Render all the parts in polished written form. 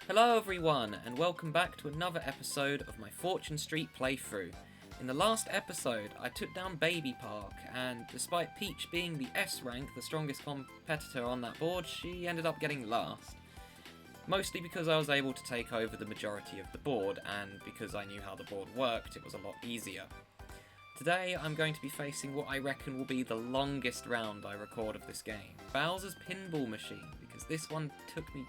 Hello everyone, and welcome back to another episode of my Fortune Street playthrough. In the last episode, I took down Baby Park, and despite Peach being the S rank, the strongest competitor on that board, she ended up getting last. Mostly because I was able to take over the majority of the board, and because I knew how the board worked, it was a lot easier. Today, I'm going to be facing what I reckon will be the longest round I record of this game, Bowser's Pinball Machine, because this one took me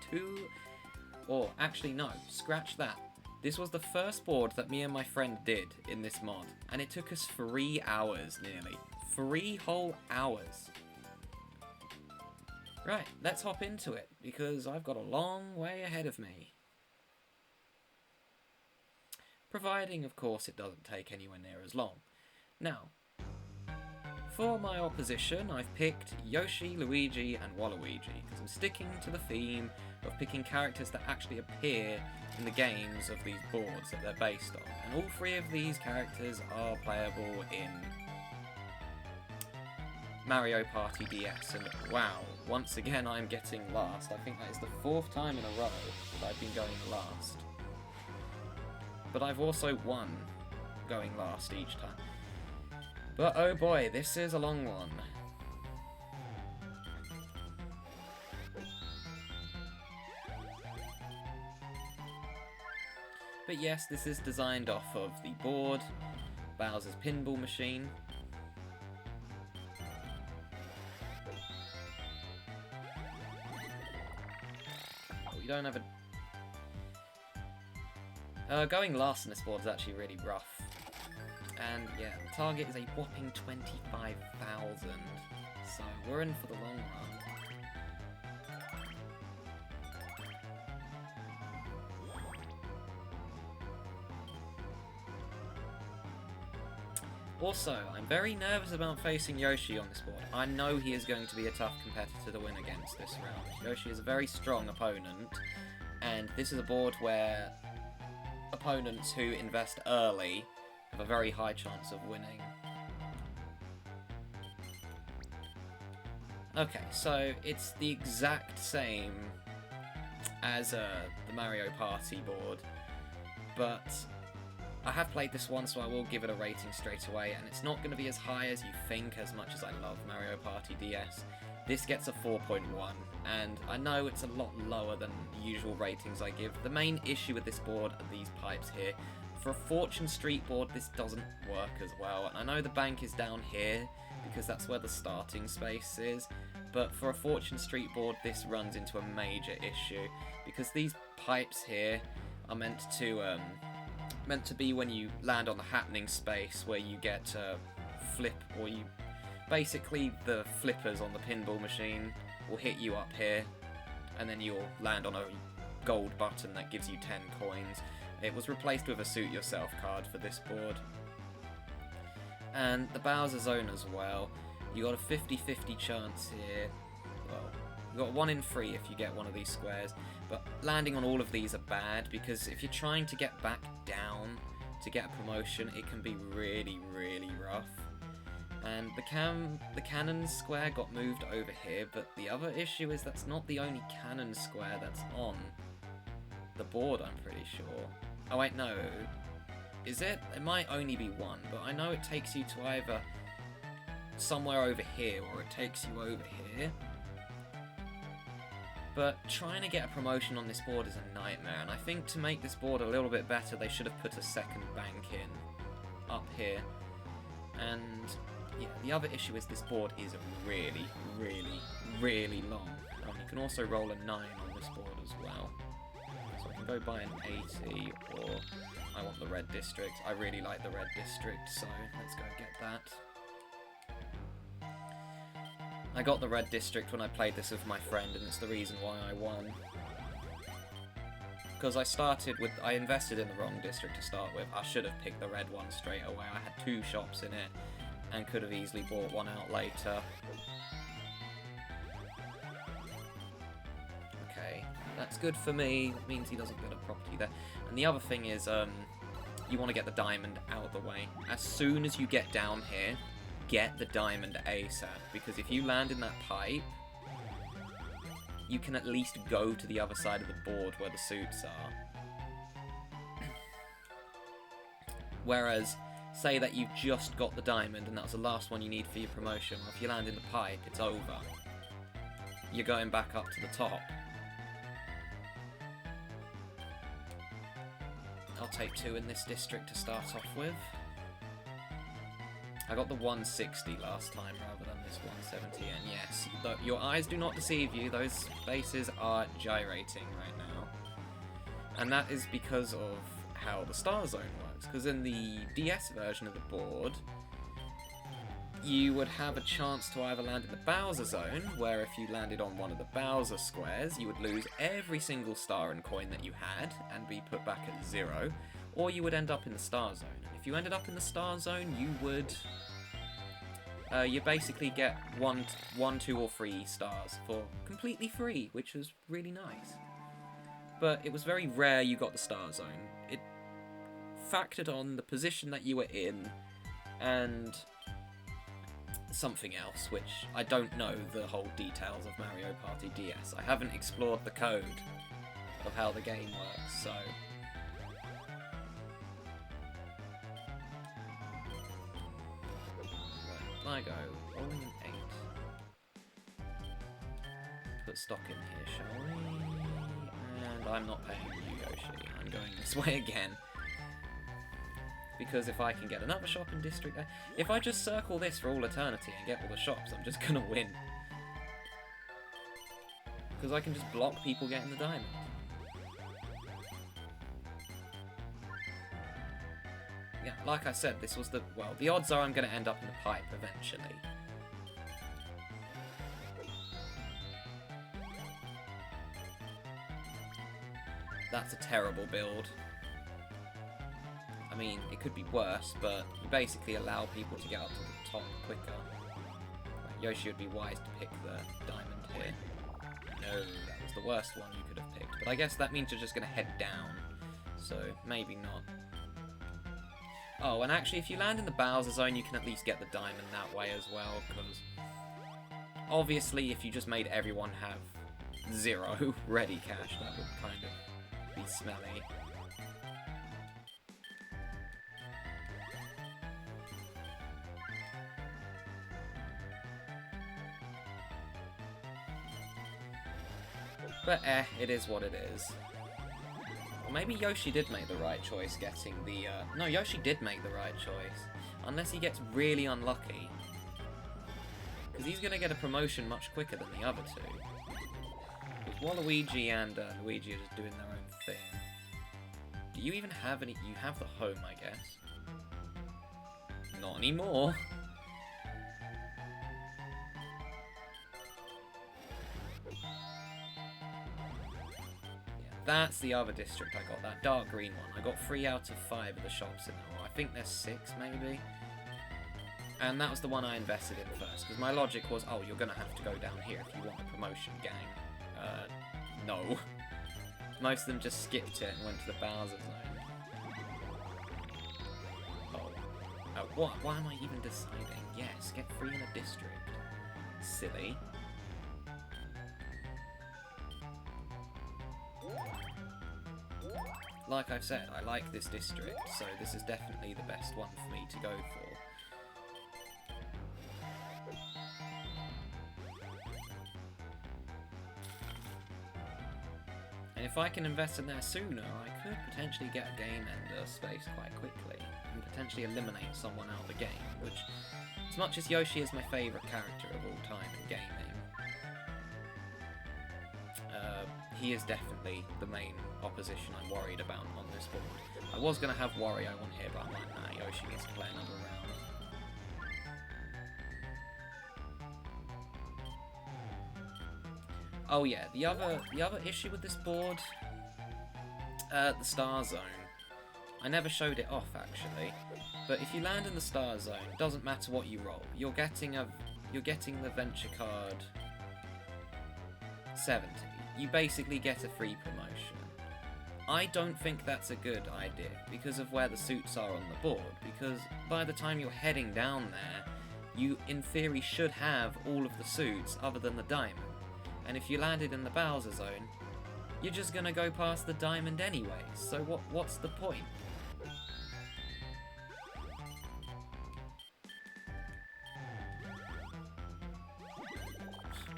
Or, actually no, scratch that. This was the first board that me and my friend did in this mod, and it took us 3 hours, nearly. 3 whole hours. Right, let's hop into it, because I've got a long way ahead of me. Providing, of course, it doesn't take anywhere near as long. Now, for my opposition, I've picked Yoshi, Luigi, and Waluigi, because I'm sticking to the theme of picking characters that actually appear in the games of these boards that they're based on. And all 3 of these characters are playable in Mario Party DS, and wow, once again I'm getting last. I think that is the 4th time in a row that I've been going last. But I've also won going last each time. But oh boy, this is a long one. But yes, this is designed off of the board, Bowser's Pinball Machine. Oh, you don't have a... going last in this board is actually really rough. And yeah, the target is a whopping 25,000, so we're in for the long run. Also, I'm very nervous about facing Yoshi on this board. I know he is going to be a tough competitor to win against this round. Yoshi is a very strong opponent, and this is a board where opponents who invest early have a very high chance of winning. Okay, so it's the exact same as the Mario Party board, but I have played this one, so I will give it a rating straight away, and it's not going to be as high as you think, as much as I love Mario Party DS. This gets a 4.1, and I know it's a lot lower than the usual ratings I give. The main issue with this board are these pipes here. For a Fortune Street board, this doesn't work as well. And I know the bank is down here, because that's where the starting space is, but for a Fortune Street board, this runs into a major issue, because these pipes here are meant to be when you land on the happening space, where you get flip, or you... Basically, the flippers on the pinball machine will hit you up here, and then you'll land on a gold button that gives you 10 coins. It was replaced with a Suit Yourself card for this board. And the Bowser Zone as well. You got a 50-50 chance here. Well, you got 1 in 3 if you get one of these squares. But landing on all of these are bad, because if you're trying to get back down to get a promotion, it can be really, really rough. And the cannon square got moved over here, but the other issue is that's not the only cannon square that's on the board, I'm pretty sure. Oh wait, no. Is it? It might only be 1, but I know it takes you to either somewhere over here, or it takes you over here. But trying to get a promotion on this board is a nightmare, and I think to make this board a little bit better, they should have put a second bank in up here. And yeah, the other issue is this board is really, really, really long. You can also roll a 9 on this board as well. So I can go buy an 80, or I want the red district. I really like the red district, so let's go get that. I got the red district when I played this with my friend, and it's the reason why I won. Because I invested in the wrong district to start with. I should have picked the red one straight away. I had 2 shops in it, and could have easily bought one out later. Okay, that's good for me. It means he doesn't get a property there. And the other thing is, you want to get the diamond out of the way. As soon as you get down here, get the diamond ASAP, because if you land in that pipe, you can at least go to the other side of the board where the suits are. Whereas, say that you've just got the diamond and that's the last one you need for your promotion, or if you land in the pipe, it's over. You're going back up to the top. I'll take 2 in this district to start off with. I got the 160 last time rather than this 170, and yes, your eyes do not deceive you, those spaces are gyrating right now. And that is because of how the star zone works, because in the DS version of the board, you would have a chance to either land in the Bowser zone, where if you landed on one of the Bowser squares, you would lose every single star and coin that you had, and be put back at 0, or you would end up in the star zone. And if you ended up in the star zone, you would... you basically get 1, 2, or 3 stars for completely free, which was really nice. But it was very rare you got the star zone. It factored on the position that you were in, and something else, which I don't know the whole details of Mario Party DS. I haven't explored the code of how the game works, so... I go, rolling an 8. Put stock in here, shall we? And I'm not paying you, Yoshi. I'm going this way again. Because if I can get another shop in District A... If I just circle this for all eternity and get all the shops, I'm just gonna win. Because I can just block people getting the diamond. Yeah, like I said, this was the... Well, the odds are I'm going to end up in the pipe eventually. That's a terrible build. I mean, it could be worse, but you basically allow people to get up to the top quicker. Like, Yoshi would be wise to pick the diamond here. No, that was the worst one you could have picked. But I guess that means you're just going to head down. So, maybe not. Oh, and actually, if you land in the Bowser zone, you can at least get the diamond that way as well, because obviously, if you just made everyone have 0 ready cash, that would kind of be smelly. But it is what it is. Or maybe Yoshi did make the right choice getting the... No, Yoshi did make the right choice. Unless he gets really unlucky. Because he's going to get a promotion much quicker than the other two. Because Waluigi and Luigi are just doing their own thing. Do you even have any... You have the home, I guess. Not anymore. That's the other district I got, that dark green one. I got 3 out of 5 of the shops in there. I think there's 6, maybe. And that was the one I invested in first, because my logic was, oh, you're going to have to go down here if you want a promotion, gang. No. Most of them just skipped it and went to the Bowser zone. Oh, what? Why am I even deciding? Yes, get 3 in a district. Silly. Like I've said, I like this district, so this is definitely the best one for me to go for. And if I can invest in there sooner, I could potentially get a game ender space quite quickly, and potentially eliminate someone out of the game, which, as much as Yoshi is my favourite character of all time in gaming, he is definitely the main opposition I'm worried about on this board. I was going to have Wario on here, but I'm like, nah, Yoshi needs to play another round. Oh yeah, the other issue with this board, the star zone. I never showed it off actually, but if you land in the star zone, it doesn't matter what you roll. You're getting the venture card 70. You basically get a free promotion. I don't think that's a good idea because of where the suits are on the board, because by the time you're heading down there, you in theory should have all of the suits other than the diamond. And if you landed in the Bowser zone, you're just gonna go past the diamond anyway, so what's the point?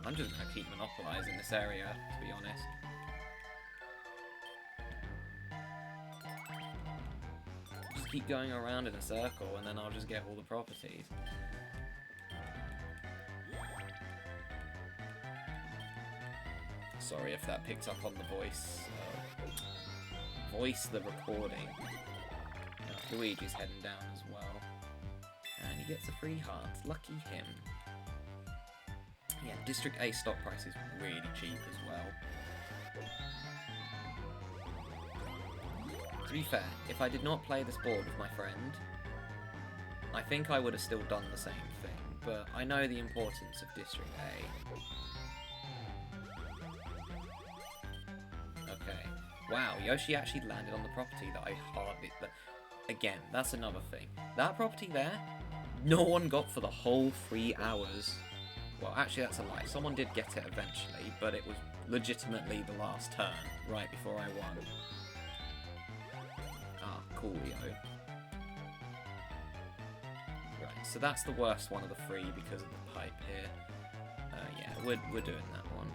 I'm just gonna keep monopolising this area, to be honest. Just keep going around in a circle and then I'll just get all the properties. Sorry if that picks up on the voice. The recording. Luigi's heading down as well. And he gets a free heart. Lucky him. Yeah, District A stock price is really cheap as well. To be fair, if I did not play this board with my friend, I think I would have still done the same thing, but I know the importance of District A. Okay. Wow, Yoshi actually landed on the property that I hardly... Again, that's another thing. That property there, no one got for the whole 3 hours. Well, actually, that's a lie. Someone did get it eventually, but it was legitimately the last turn, right before I won. Ah, coolio. Right, so that's the worst one of the 3 because of the pipe here. Yeah, we're doing that one.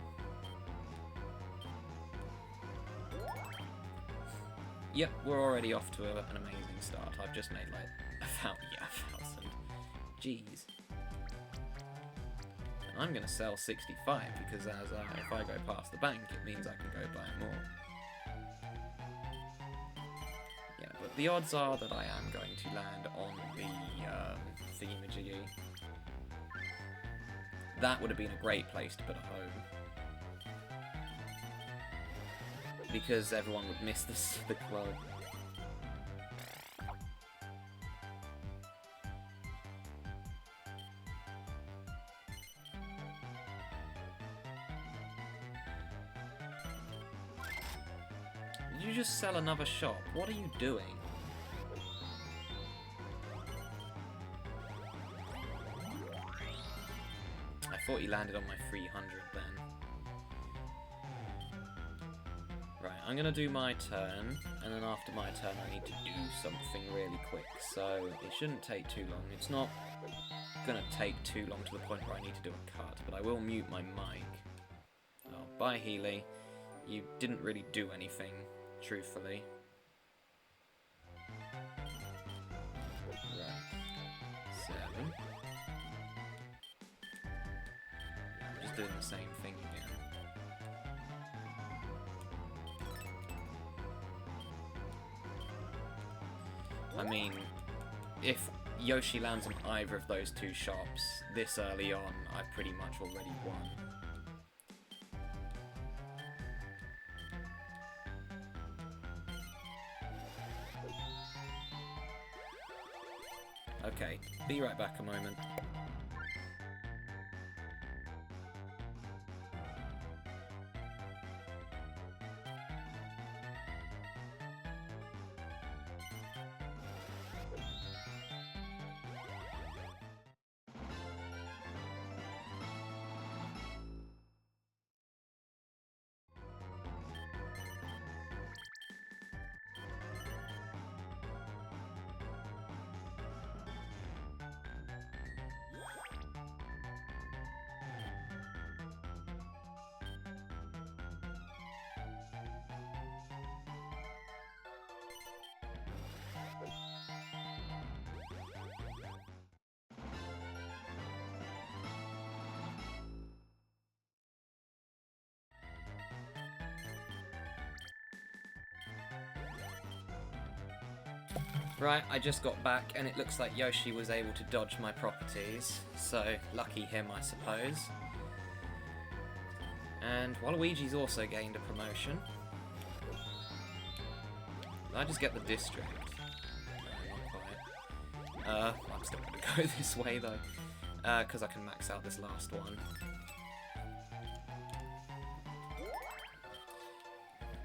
Yep, we're already off to an amazing start. I've just made like 1,000. Jeez. And I'm gonna sell 65 because as if I go past the bank, it means I can go buy more. Yeah, but the odds are that I am going to land on the thingamajiggy. That would have been a great place to put a home. Because everyone would miss the club. Did you just sell another shop? What are you doing? I thought you landed on my 300 then. Right, I'm gonna do my turn, and then after my turn I need to do something really quick, so it shouldn't take too long. It's not gonna take too long to the point where I need to do a cut, but I will mute my mic. Oh, bye Healy. You didn't really do anything, truthfully. Right. 7. Yeah, I'm just doing the same thing again. I mean, if Yoshi lands on either of those 2 shops this early on, I've pretty much already won. Okay, be right back a moment. Right, I just got back and it looks like Yoshi was able to dodge my properties, so lucky him I suppose. And Waluigi's also gained a promotion. Did I just get the district? No, not quite. I'm still gonna go this way though, because I can max out this last one.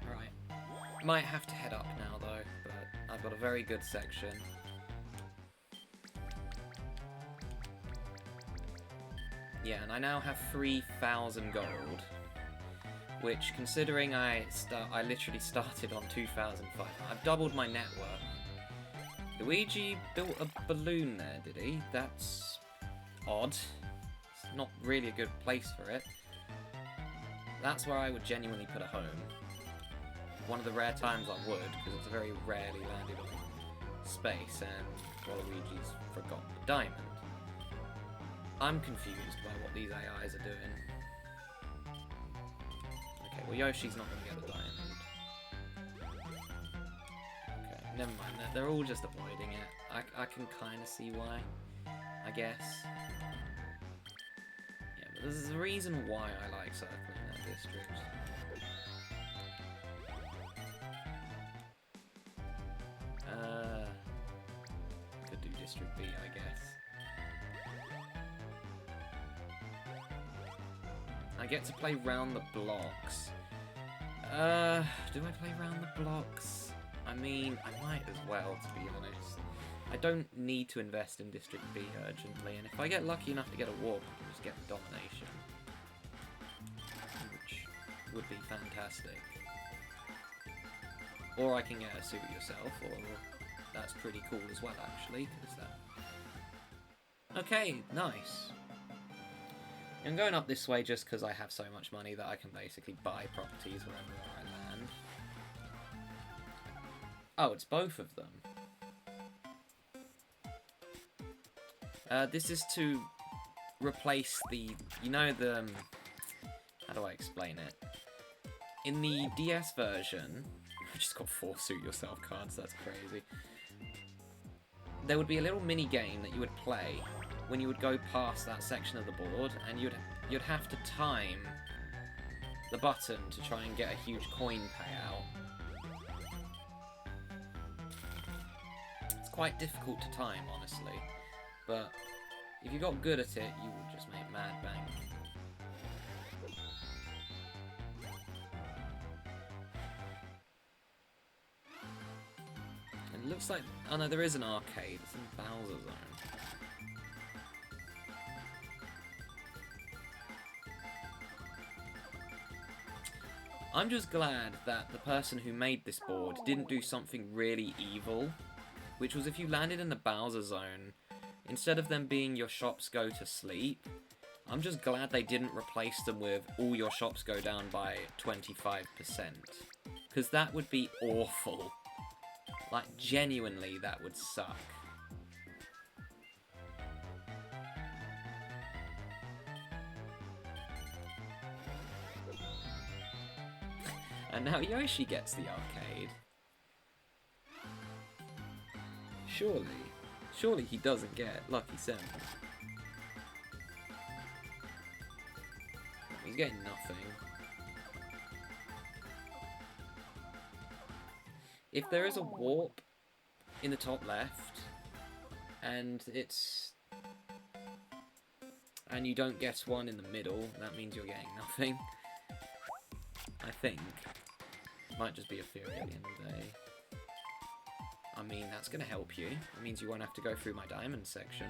Right, might have to head up now though, but I've got a very good section. Yeah, and I now have 3,000 gold. which, considering I literally started on 2,500, I've doubled my net worth. Luigi built a balloon there, did he? That's odd. It's not really a good place for it. That's where I would genuinely put a home. One of the rare times I would, because it's very rarely landed on space, and Waluigi's forgot the diamond. I'm confused by what these AIs are doing. Okay, well Yoshi's not going to get the diamond. Okay, never mind. They're all just avoiding it. I can kind of see why, I guess. Yeah, but there's a reason why I like circling that district. Could do District B, I guess. I get to play round the blocks. Do I play round the blocks? I mean, I might as well, to be honest. I don't need to invest in District B urgently, and if I get lucky enough to get a warp, I can just get the domination. Which would be fantastic. Or I can get a suit yourself, or that's pretty cool as well, actually. Okay, nice. I'm going up this way just because I have so much money that I can basically buy properties wherever I land. Oh, it's both of them. This is to replace the, you know, the, how do I explain it? In the DS version, I just got 4 suit yourself cards, that's crazy. There would be a little mini game that you would play when you would go past that section of the board, and you'd have to time the button to try and get a huge coin payout. It's quite difficult to time, honestly, but if you got good at it, you would just make mad bank. And it looks like, oh no, there is an arcade. It's in Bowser Zone. I'm just glad that the person who made this board didn't do something really evil, which was if you landed in the Bowser Zone, instead of them being your shops go to sleep, I'm just glad they didn't replace them with all your shops go down by 25%, because that would be awful. Like, genuinely, that would suck. And now Yoshi gets the arcade. Surely he doesn't get Lucky 7. He's getting nothing. If there is a warp in the top left, and you don't get one in the middle, that means you're getting nothing. I think. Might just be a theory at the end of the day. I mean, that's going to help you. It means you won't have to go through my diamond section.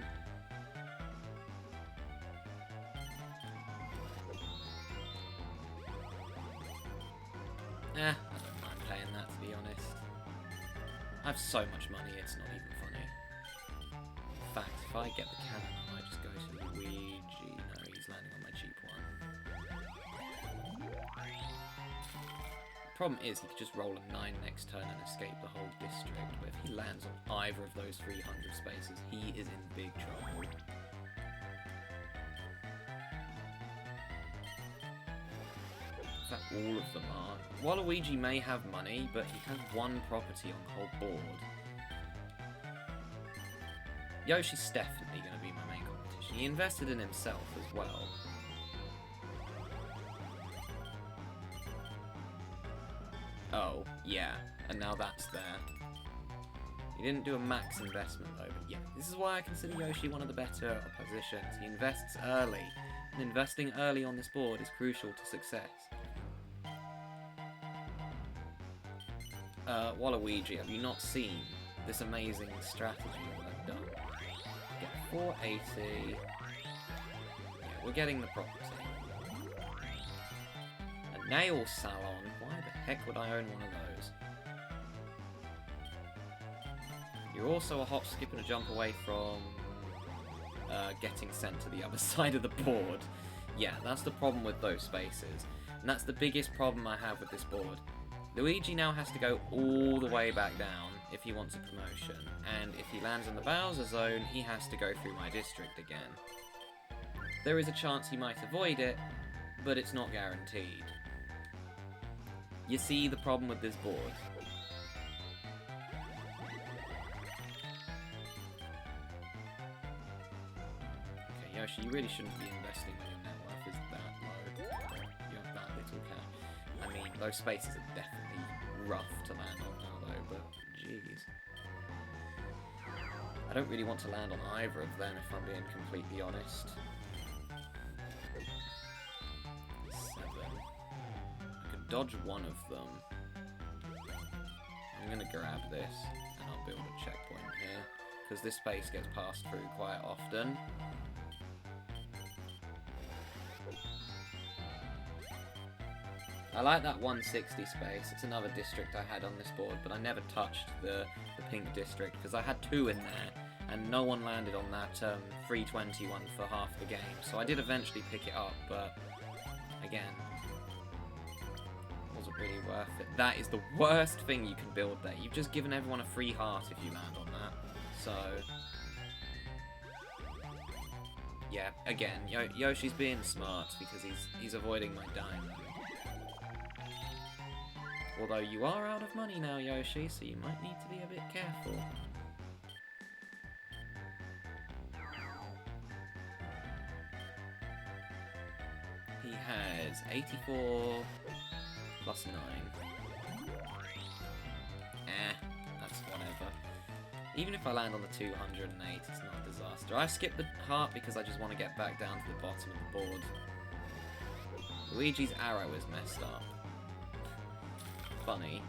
I don't mind paying that, to be honest. I have so much money, it's not even funny. In fact, if I get the cannon, I might just go to Luigi. No, he's landing on my cheap one. Problem is, he could just roll a 9 next turn and escape the whole district, but if he lands on either of those 300 spaces, he is in big trouble. In fact, all of them are. Waluigi may have money, but he has 1 property on the whole board. Yoshi's definitely going to be my main competition. He invested in himself as well. Oh, yeah, and now that's there. He didn't do a max investment though, but yeah, this is why I consider Yoshi one of the better oppositions. He invests early, and investing early on this board is crucial to success. Waluigi, have you not seen this amazing strategy that I've done? Get 480. Yeah, we're getting the property. And Nail salon. Why the heck would I own one of those? You're also a hop, skip, and a jump away from getting sent to the other side of the board. Yeah, that's the problem with those spaces. And that's the biggest problem I have with this board. Luigi now has to go all the way back down if he wants a promotion. And if he lands in the Bowser zone, he has to go through my district again. There is a chance he might avoid it, but it's not guaranteed. You see the problem with this board? Okay, Yoshi, you really shouldn't be investing when your net worth is that low. You have that little cash. I mean, those spaces are definitely rough to land on now, though, but jeez. I don't really want to land on either of them, if I'm being completely honest. 7. I could dodge one of them. I'm going to grab this, and I'll build a checkpoint here, because this space gets passed through quite often. I like that 160 space. It's another district I had on this board, but I never touched the pink district because I had 2 in there, and no one landed on that 320 one for half the game. So I did eventually pick it up, but again, it wasn't really worth it. That is the worst thing you can build there. You've just given everyone a free heart if you land on that. So yeah, again, Yoshi's being smart because he's avoiding my diamond. Although you are out of money now, Yoshi, so you might need to be a bit careful. He has 84 plus 9. That's whatever. Even if I land on the 208, it's not a disaster. I skipped the heart because I just want to get back down to the bottom of the board. Luigi's arrow is messed up. Funny.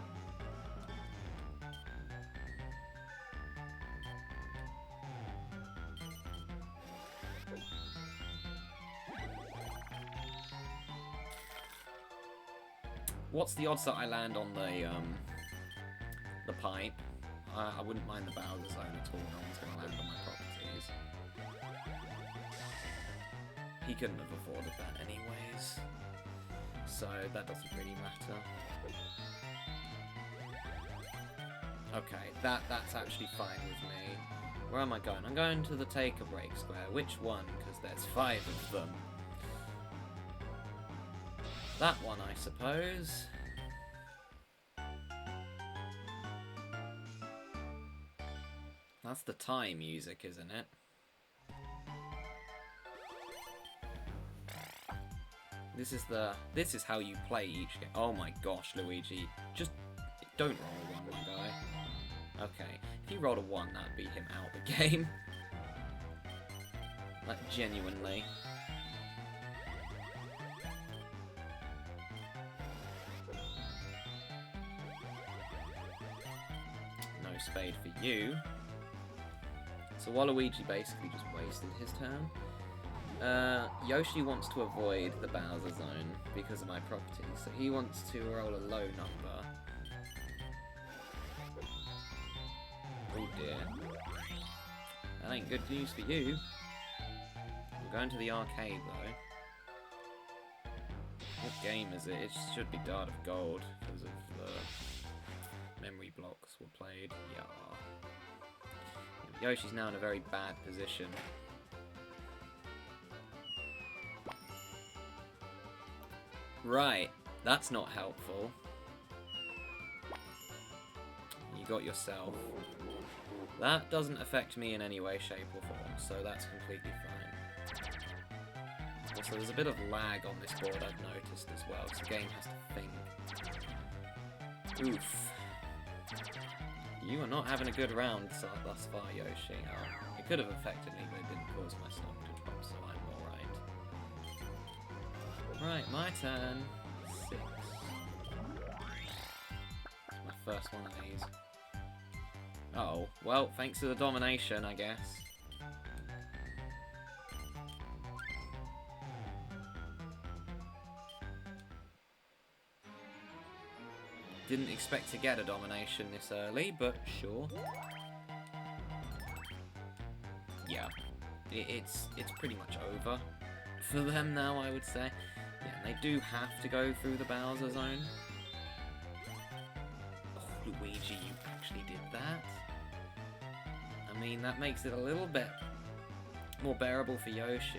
What's the odds that I land on the pipe? I wouldn't mind the Bowser zone at all. No one's going to land on my properties. He couldn't have afforded that anyways, so that doesn't really matter. Okay, that's actually fine with me. Where am I going? I'm going to the take-a-break square. Which one? Because there's 5 of them. That one, I suppose. That's the Thai music, isn't it? This is how you play each game. Oh my gosh, Luigi. Just don't roll a 1, my guy. Okay, if he rolled a 1, that'd beat him out the game. Like, genuinely. No spade for you. So Waluigi basically just wasted his turn. Yoshi wants to avoid the Bowser zone because of my property, so he wants to roll a low number. Oh dear. That ain't good news for you. We're going to the arcade though. What game is it? It should be Dart of Gold because of the memory blocks were played. Yeah. Yoshi's now in a very bad position. Right, that's not helpful. You got yourself. That doesn't affect me in any way, shape or form, so that's completely fine. Also, there's a bit of lag on this board I've noticed as well, because the game has to think. Oof. You are not having a good round thus far, Yoshi. It could have affected me, but it didn't cause my stock to drop, so I'm alright. Right, my turn. 6. My first one of these. Oh, well, thanks to the domination, I guess. Didn't expect to get a domination this early, but sure. Yeah, it's pretty much over for them now, I would say. Yeah, and they do have to go through the Bowser zone. Oh, Luigi, you actually did that. I mean, that makes it a little bit more bearable for Yoshi.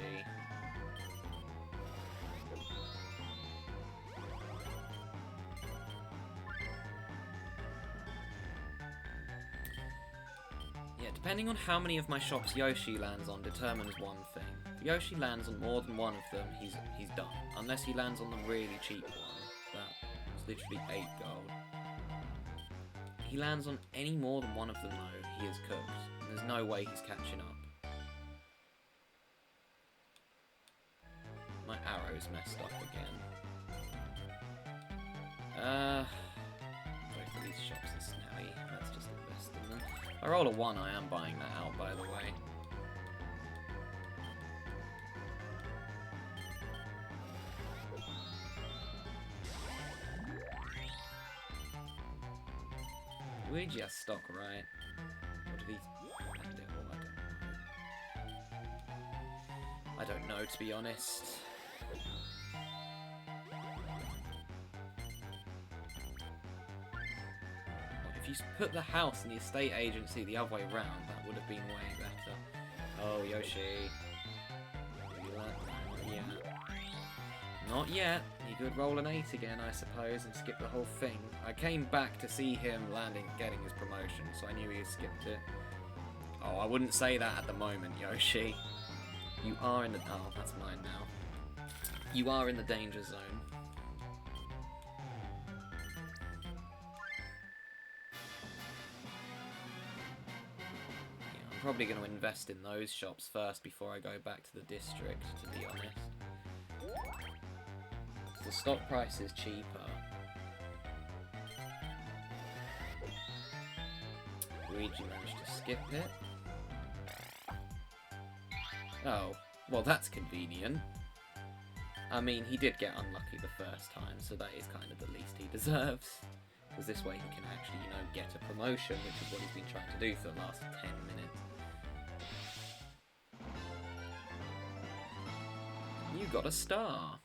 Yeah, depending on how many of my shops Yoshi lands on determines one thing. If Yoshi lands on more than one of them, he's done. Unless he lands on the really cheap one. That's literally 8 gold. If he lands on any more than one of them though, he is cooked. And there's no way he's catching up. My arrow's messed up again. Both of these shops are smelly. Let's just invest in them. If I roll a 1, I am buying that out, by the way. Luigi has stock, right? What did he... I don't know, to be honest. If you put the house and the estate agency the other way around, that would have been way better. Oh, Yoshi. Not yet. Not yet. You could roll an 8 again, I suppose, and skip the whole thing. I came back to see him getting his promotion, so I knew he had skipped it. Oh, I wouldn't say that at the moment, Yoshi. You are in the... Oh, that's mine now. You are in the danger zone. Yeah, I'm probably going to invest in those shops first before I go back to the district, to be honest. The stock price is cheaper. Luigi managed to skip it. Oh, well that's convenient. I mean, he did get unlucky the first time, so that is kind of the least he deserves. Because this way he can actually, you know, get a promotion, which is what he's been trying to do for the last 10 minutes. You got a star.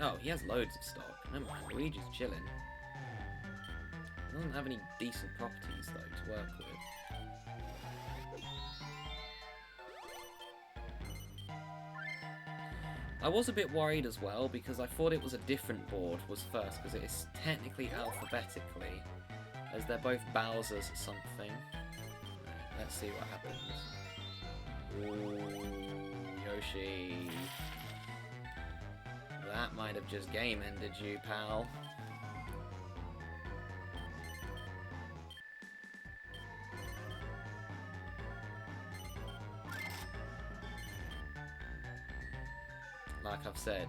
Oh, he has loads of stock. Never mind, Luigi's chilling. He doesn't have any decent properties, though, to work with. I was a bit worried as well, because I thought it was a different board was first, because it is technically alphabetically, as they're both Bowser's something. Right, let's see what happens. Ooh, Yoshi. That might have just game-ended you, pal. Like I've said,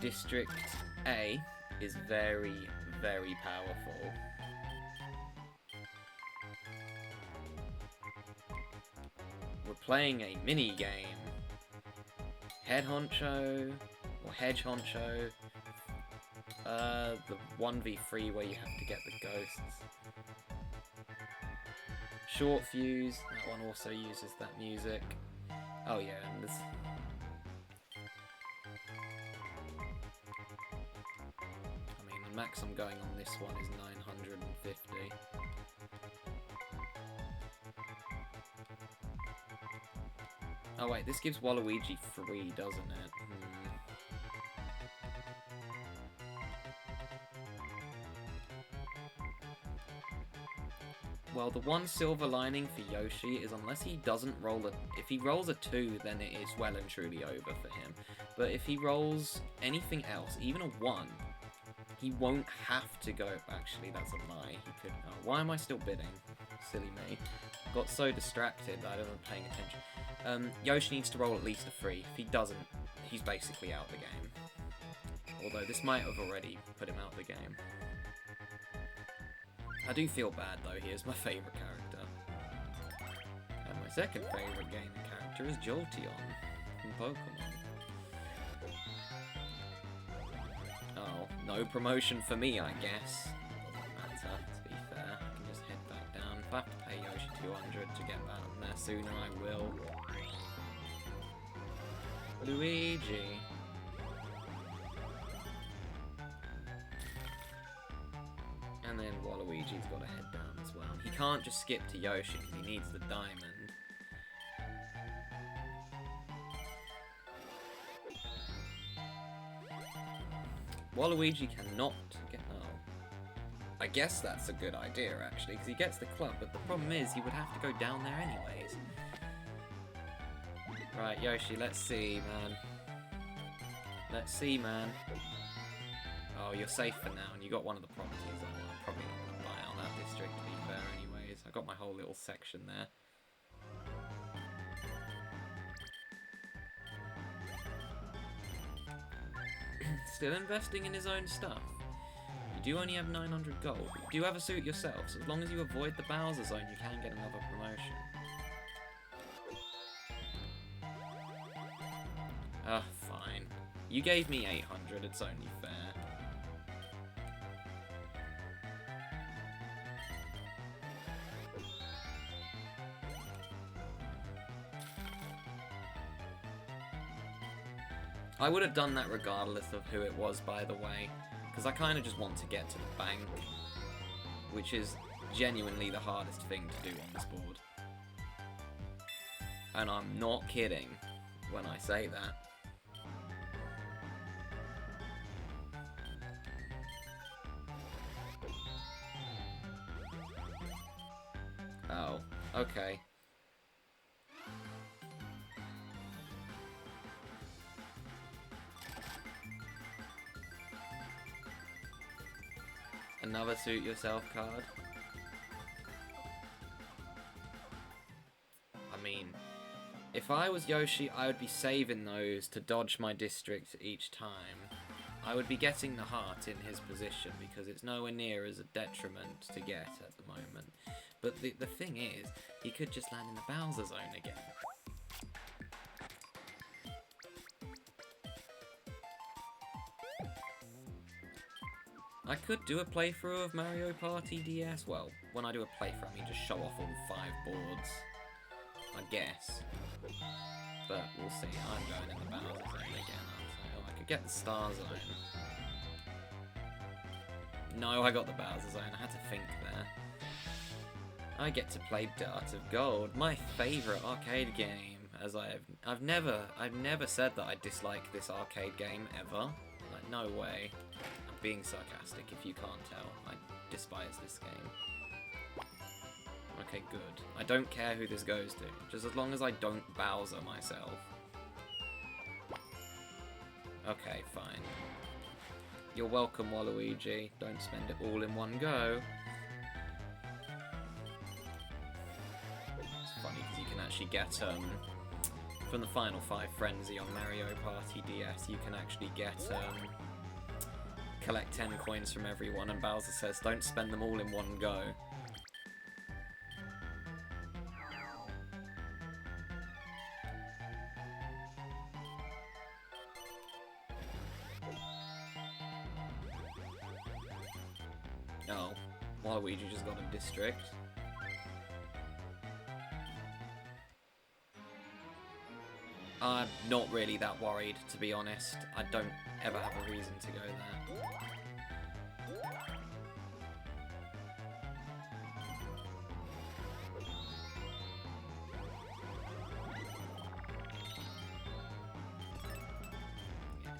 District A is very, very powerful. We're playing a mini-game. Head honcho, or hedge honcho. The 1v3 where you have to get the ghosts. Short fuse, that one also uses that music. Oh yeah, and there's... I mean, the max I'm going on this one is 950. Oh wait, this gives Waluigi free, doesn't it? Well, the one silver lining for Yoshi is unless he doesn't roll a... If he rolls a 2, then it is well and truly over for him. But if he rolls anything else, even a 1, he won't have to go... Actually, that's a lie. He could... Oh, why am I still bidding? Silly me. Got so distracted that I wasn't paying attention. Yoshi needs to roll at least a 3. If he doesn't, he's basically out of the game. Although this might have already put him out of the game. I do feel bad though, he is my favourite character. And my second favourite gaming character is Jolteon from Pokemon. no promotion for me, I guess. Doesn't matter, to be fair. I can just head back down. If I have to pay Yoshi 200 to get back there sooner, I will. Luigi. And then Waluigi's got to head down as well. He can't just skip to Yoshi because he needs the diamond. Waluigi cannot get... Oh. I guess that's a good idea, actually, because he gets the club, but the problem is he would have to go down there anyways. Right, Yoshi, let's see, man. Let's see, man. Oh, you're safe for now, and you got one of the properties. Oh, I'm probably not going to buy out that district, to be fair, anyways. I got my whole little section there. Still investing in his own stuff. You do only have 900 gold, but you do have a suit yourself, so as long as you avoid the Bowser zone, you can get another promotion. Ah, fine. You gave me 800, it's only fair. I would have done that regardless of who it was, by the way, because I kind of just want to get to the bank, which is genuinely the hardest thing to do on this board. And I'm not kidding when I say that. Oh, okay. Another suit yourself card. I mean, if I was Yoshi, I would be saving those to dodge my district each time. I would be getting the heart in his position because it's nowhere near as a detriment to get at the moment. But the thing is, he could just land in the Bowser zone again. I could do a playthrough of Mario Party DS. Well, when I do a playthrough, I mean just show off all 5 boards. I guess. But we'll see. I'm going in the Bowser zone again, aren't I? Oh, I could get the Star Zone. No, I got the Bowser zone. I had to think there. I get to play Dart of Gold, my favourite arcade game. As I've never said that I dislike this arcade game ever. Like, no way. Being sarcastic, if you can't tell. I despise this game. Okay, good. I don't care who this goes to, just as long as I don't Bowser myself. Okay, fine. You're welcome, Waluigi. Don't spend it all in one go. It's funny because you can actually get, from the Final 5 Frenzy on Mario Party DS, you can actually get, collect 10 coins from everyone, and Bowser says, don't spend them all in one go. Oh, Waluigi just got a district. I'm not really that worried, to be honest. I don't ever have a reason to go there.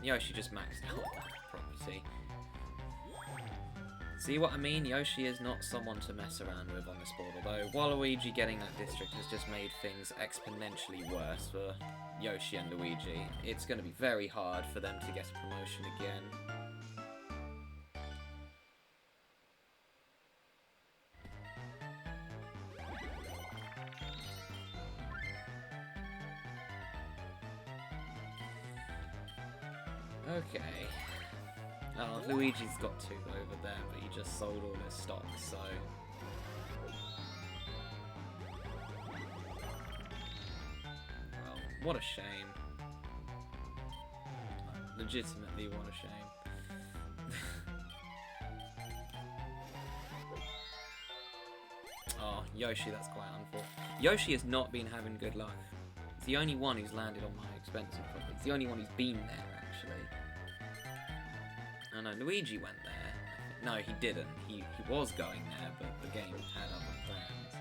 Yoshi just maxed out that property. See what I mean? Yoshi is not someone to mess around with on this board, although Waluigi getting that district has just made things exponentially worse for Yoshi and Luigi. It's going to be very hard for them to get a promotion again. Okay. Oh, Luigi's got 2 over there, but he just sold all his stock, so... Well, what a shame. Legitimately, what a shame. Oh, Yoshi, that's quite unfortunate. Yoshi has not been having good luck. It's the only one who's landed on my expensive property. It's the only one who's been there, actually. Oh no, Luigi went there. No, he didn't. He was going there, but the game had other plans.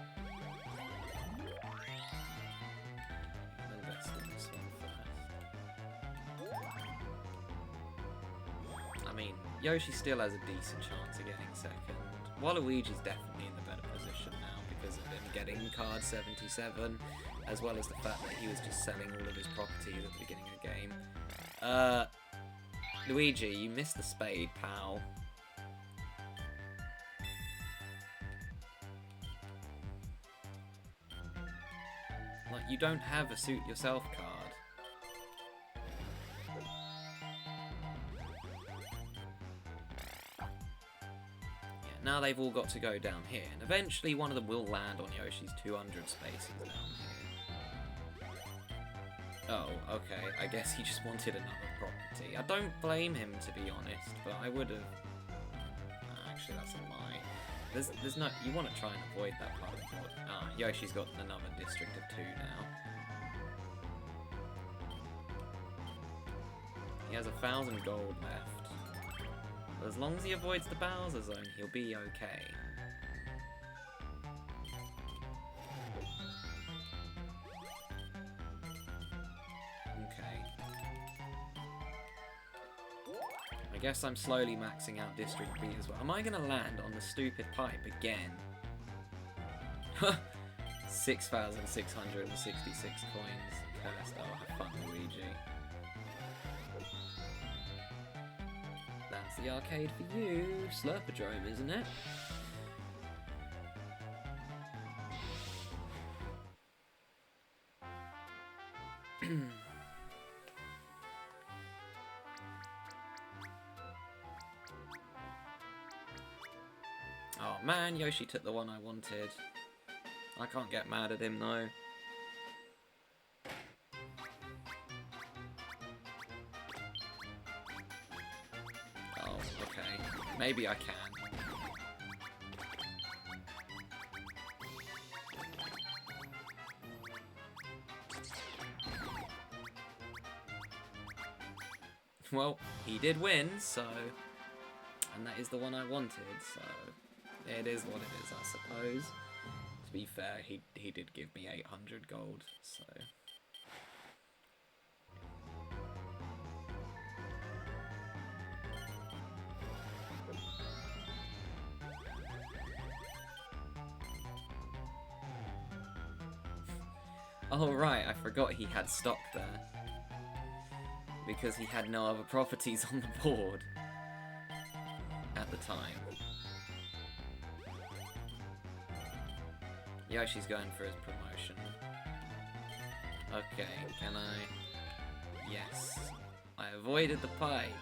Let's do this one first. I mean, Yoshi still has a decent chance of getting second. Waluigi's definitely in the better position now because of him getting card 77, as well as the fact that he was just selling all of his properties at the beginning of the game. Luigi, you missed the spade, pal. Like, you don't have a suit yourself card. Yeah, now they've all got to go down here, and eventually one of them will land on Yoshi's 200 spaces down here. Oh, okay, I guess he just wanted another property. I don't blame him, to be honest, but I would have... Actually, that's a lie. There's no... You want to try and avoid that part of the board. Ah, Yoshi's got another district of 2 now. He has 1,000 gold left. But as long as he avoids the Bowser zone, he'll be okay. I guess I'm slowly maxing out District B as well. Am I going to land on the stupid pipe again? 6,666 coins. Cursed. Oh, have fun, Luigi. That's the arcade for you. Slurpodrome, isn't it? Oh man, Yoshi took the one I wanted. I can't get mad at him though. Oh, okay. Maybe I can. Well, he did win, so... And that is the one I wanted, so... It is what it is, I suppose. To be fair, he did give me 800 gold, so... Oh right, I forgot he had stock there. Because he had no other properties on the board at the time. Yoshi's going for his promotion. Okay, can I... Yes. I avoided the pipe.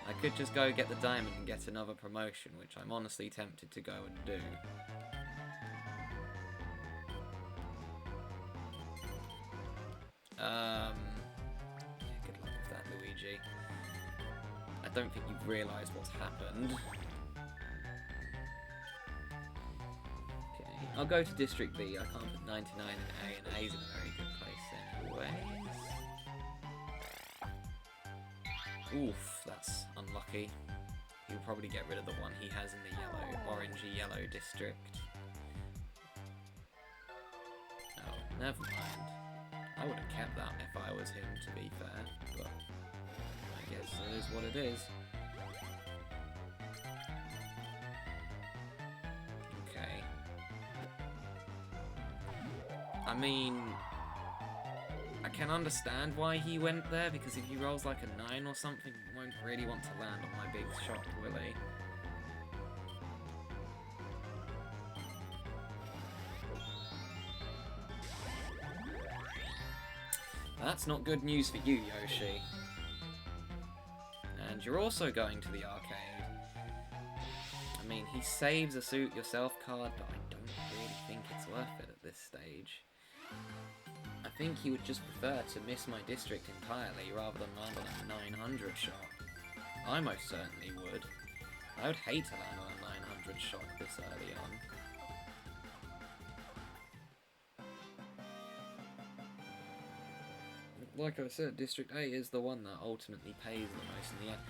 I could just go get the diamond and get another promotion, which I'm honestly tempted to go and do. Yeah, good luck with that, Luigi. I don't think you've realised what's happened. I'll go to District B. I can't put 99 in A, and A's in a very good place anyways. Oof, that's unlucky. He'll probably get rid of the one he has in the yellow, orangey-yellow district. Oh, never mind. I would have kept that if I was him, to be fair, but I guess it is what it is. I mean, I can understand why he went there, because if he rolls like a 9 or something, he won't really want to land on my big shot, will he? That's not good news for you, Yoshi. And you're also going to the arcade. I mean, he saves a suit yourself card, but I don't really think it's worth it at this stage. I think he would just prefer to miss my district entirely rather than land on a 900 shot. I most certainly would. I would hate to land on a 900 shot this early on. like I said, District 8 is the one that ultimately pays the most in the end.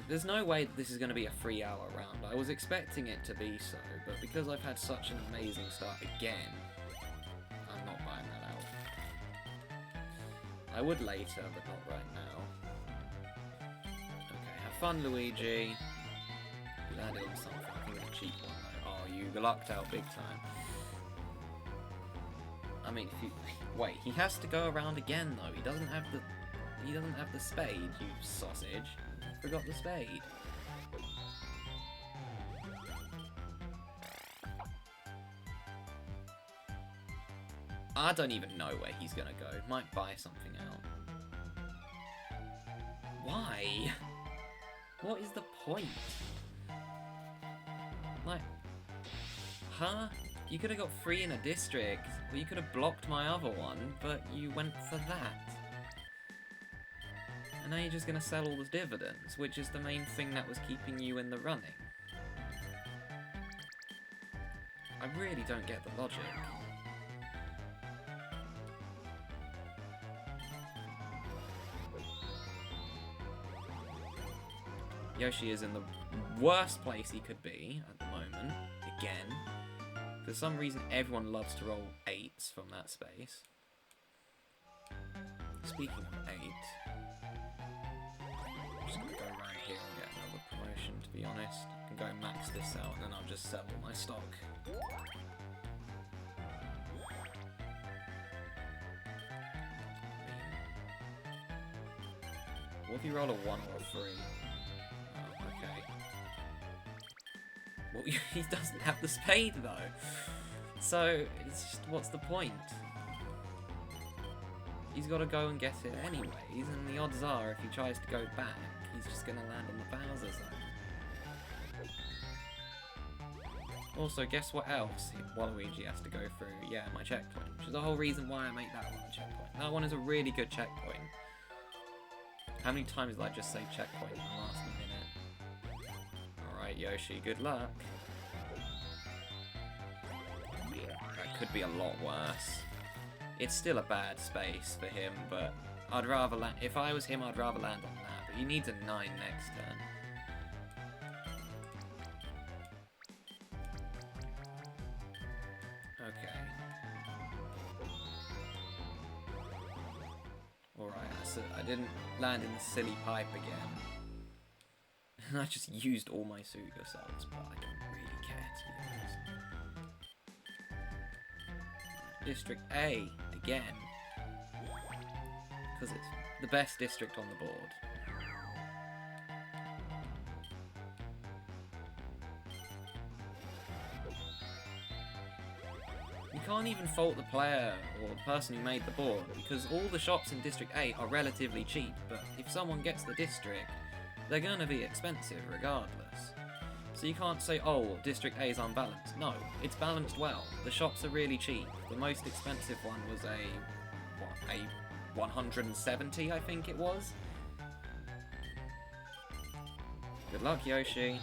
There's no way that this is going to be a 3-hour round. I was expecting it to be so, but because I've had such an amazing start again, I'm not buying that out. I would later, but not right now. Okay, have fun, Luigi. You landed on something. I think it's a cheap one, though. Oh, you lucked out big time. I mean, if you wait, he has to go around again though. He doesn't have the spade, you sausage. Forgot the spade. I don't even know where he's gonna go. Might buy something out. Why? What is the point? Like, huh? You could have got 3 in a district, or you could have blocked my other one, but you went for that. And now you're just going to sell all the dividends, which is the main thing that was keeping you in the running. I really don't get the logic. Yoshi is in the worst place he could be at the moment, again. For some reason, everyone loves to roll 8s from that space. Speaking of 8, I'm just going to go around here and get another promotion, to be honest. I can go max this out and then I'll just sell all my stock. What if you roll a 1 or a 3? Oh, okay. Well, he doesn't have the spade though, so it's just, what's the point? He's got to go and get it anyways, and the odds are if he tries to go back, he's just going to land on the Bowser zone. Also, guess what else Waluigi has to go through? Yeah, my checkpoint, which is the whole reason why I make that one a checkpoint. That one is a really good checkpoint. How many times did I just say checkpoint in the last minute? Alright, Yoshi, good luck. That could be a lot worse. It's still a bad space for him, but I'd rather land. If I was him, I'd rather land on that. But he needs a 9 next turn. Okay. Alright, so I didn't land in the silly pipe again. I just used all my suit yourselves, but I don't really care, to be honest. District A, again. Because it's the best district on the board. You can't even fault the player or the person who made the board, because all the shops in District 8 are relatively cheap, but if someone gets the district, they're going to be expensive regardless. So you can't say, oh, District A is unbalanced. No, it's balanced well. The shops are really cheap. The most expensive one was a 170, I think it was. Good luck, Yoshi.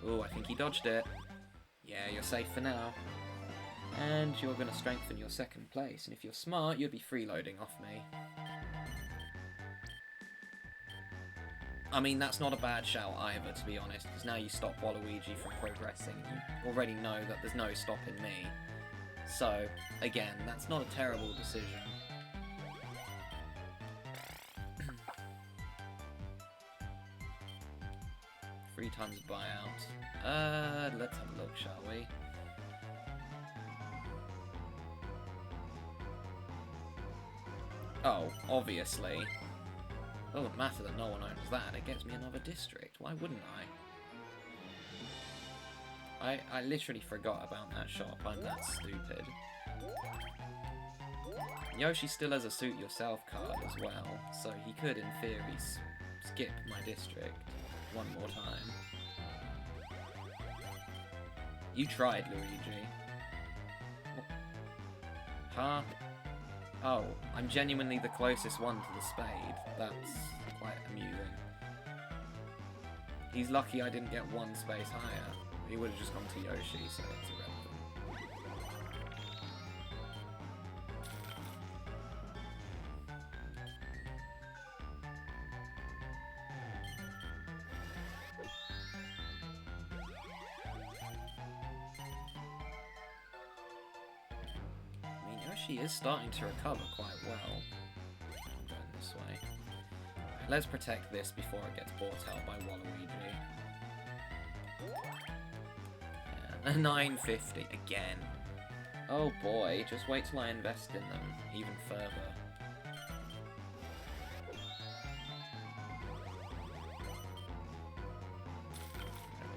Oh, I think he dodged it. Yeah, you're safe for now. And you're going to strengthen your second place. And if you're smart, you'd be freeloading off me. I mean, that's not a bad shout either, to be honest, because now you stop Waluigi from progressing. You already know that there's no stopping me. So, again, that's not a terrible decision. 3 times buyout. Let's have a look, shall we? Oh, obviously. Doesn't matter that no one owns that, it gets me another district. Why wouldn't I? I literally forgot about that shop, I'm that stupid. Yoshi still has a suit yourself card as well, so he could, in theory, skip my district one more time. You tried, Luigi. What? Huh? Oh, I'm genuinely the closest one to the spade. That's quite amusing. He's lucky I didn't get 1 space higher. He would have just gone to Yoshi, so it's irrelevant. Yoshi is starting to recover quite well. I'm going this way. Right, let's protect this before it gets bought out by Waluigi. Yeah, 950 again. Oh boy, just wait till I invest in them even further.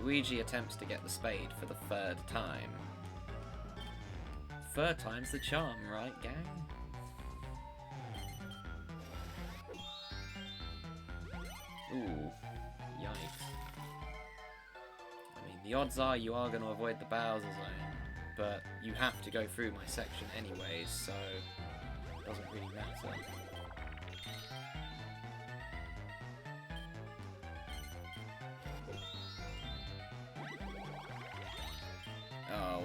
Luigi attempts to get the spade for the third time. Third time's the charm, right, gang? Ooh, yikes. I mean, the odds are you are going to avoid the Bowser zone, but you have to go through my section anyways, so it doesn't really matter. Oh,